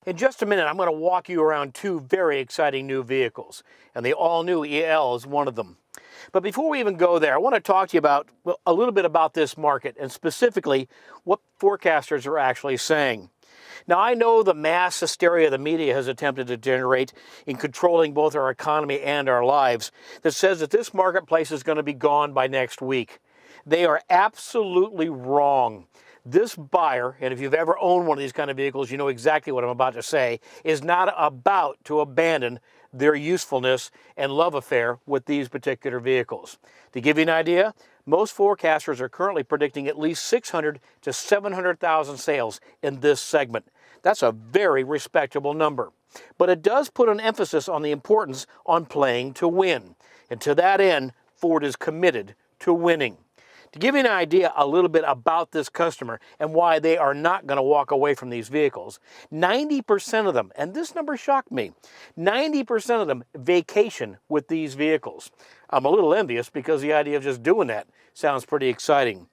In just a minute, I'm going to walk you around two very exciting new vehicles, and the all-new EL is one of them. But before we even go there, I want to talk to you about a little bit about this market, and specifically what forecasters are actually saying. Now, I know the mass hysteria the media has attempted to generate in controlling both our economy and our lives that says that this marketplace is going to be gone by next week. They are absolutely wrong. This buyer, and if you've ever owned one of these kind of vehicles, you know exactly what I'm about to say, is not about to abandon their usefulness and love affair with these particular vehicles. To give you an idea, most forecasters are currently predicting at least 600 to 700,000 sales in this segment. That's a very respectable number. But it does put an emphasis on the importance on playing to win. And to that end, Ford is committed to winning. To give you an idea a little bit about this customer and why they are not going to walk away from these vehicles, 90% of them, and this number shocked me, 90% of them vacation with these vehicles. I'm a little envious because the idea of just doing that sounds pretty exciting.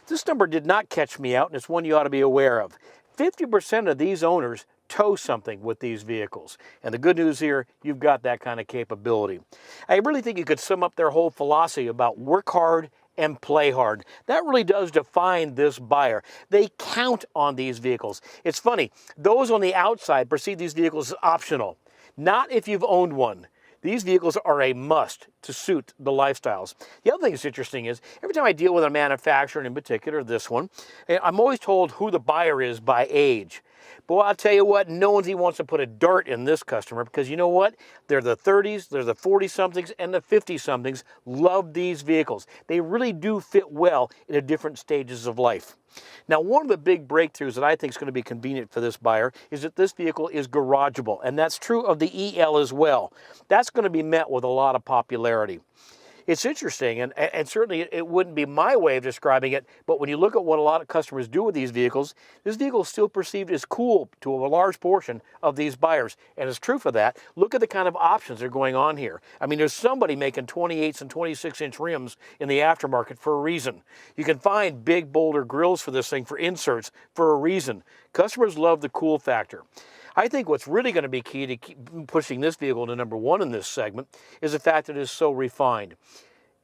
This number did not catch me out, and it's one you ought to be aware of. 50% of these owners tow something with these vehicles. And the good news here, you've got that kind of capability. I really think you could sum up their whole philosophy about work hard and play hard. That really does define this buyer. They count on these vehicles. It's funny, those on the outside perceive these vehicles as optional. Not if you've owned one. These vehicles are a must to suit the lifestyles. The other thing that's interesting is every time I deal with a manufacturer, and in particular this one, I'm always told who the buyer is by age. Boy, I'll tell you what, no one wants to put a dart in this customer because you know what? They're the 30s, they're the 40-somethings, and the 50-somethings love these vehicles. They really do fit well in the different stages of life. Now, one of the big breakthroughs that I think is going to be convenient for this buyer is that this vehicle is garageable, and that's true of the EL as well. That's going to be met with a lot of popularity. It's interesting, and certainly it wouldn't be my way of describing it, but when you look at what a lot of customers do with these vehicles, this vehicle is still perceived as cool to a large portion of these buyers. And it's true for that. Look at the kind of options that are going on here. I mean, there's somebody making 28s and 26-inch rims in the aftermarket for a reason. You can find big boulder grills for this thing for inserts for a reason. Customers love the cool factor. I think what's really going to be key to keep pushing this vehicle to number one in this segment is the fact that it is so refined.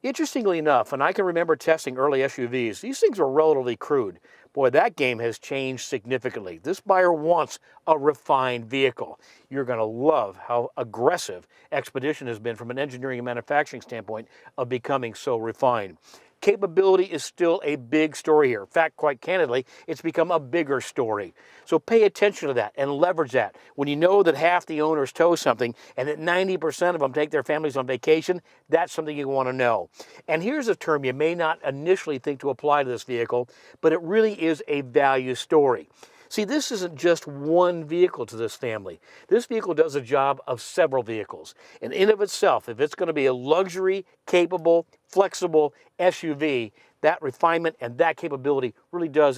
Interestingly enough, and I can remember testing early SUVs, these things were relatively crude. Boy, that game has changed significantly. This buyer wants a refined vehicle. You're going to love how aggressive Expedition has been from an engineering and manufacturing standpoint of becoming so refined. Capability is still a big story here. In fact, quite candidly, it's become a bigger story. So pay attention to that and leverage that. When you know that half the owners tow something and that 90% of them take their families on vacation, that's something you want to know. And here's a term you may not initially think to apply to this vehicle, but it really is a value story. See, this isn't just one vehicle to this family. This vehicle does a job of several vehicles. And in of itself, if it's going to be a luxury, capable, flexible SUV, that refinement and that capability really does